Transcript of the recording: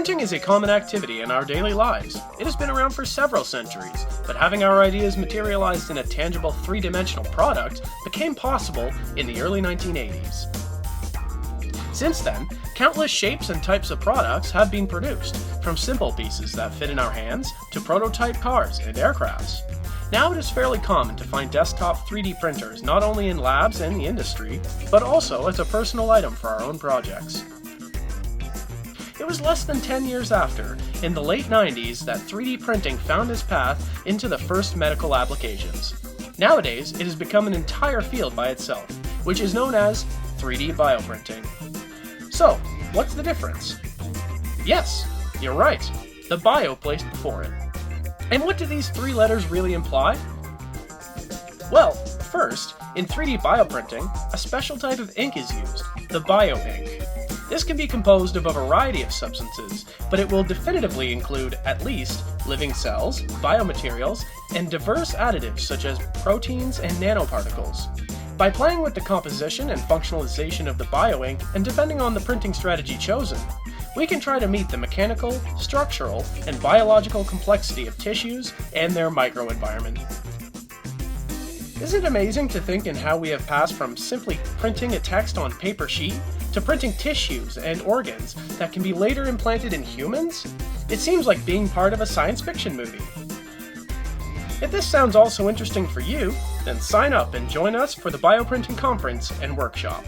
Printing is a common activity in our daily lives. It has been around for several centuries, but having our ideas materialized in a tangible three-dimensional product became possible in the early 1980s. Since then, countless shapes and types of products have been produced, from simple pieces that fit in our hands to prototype cars and aircrafts. Now it is fairly common to find desktop 3D printers not only in labs and the industry, but also as a personal item for our own projects. It was less than 10 years after, in the late 90s, that 3D printing found its path into the first medical applications. Nowadays, it has become an entire field by itself, which is known as 3D bioprinting. So, what's the difference? Yes, you're right, the bio placed before it. And what do these three letters really imply? Well, first, in 3D bioprinting, a special type of ink is used, the Bioink. This can be composed of a variety of substances, but it will definitively include at least living cells, biomaterials, and diverse additives such as proteins and nanoparticles. By playing with the composition and functionalization of the Bioink, and depending on the printing strategy chosen, we can try to meet the mechanical, structural, and biological complexity of tissues and their microenvironment. Isn't it amazing to think in how we have passed from simply printing a text on paper sheet to printing tissues and organs that can be later implanted in humans? It seems like being part of a science fiction movie. If this sounds also interesting for you, then sign up and join us for the Bioprinting Conference and Workshop.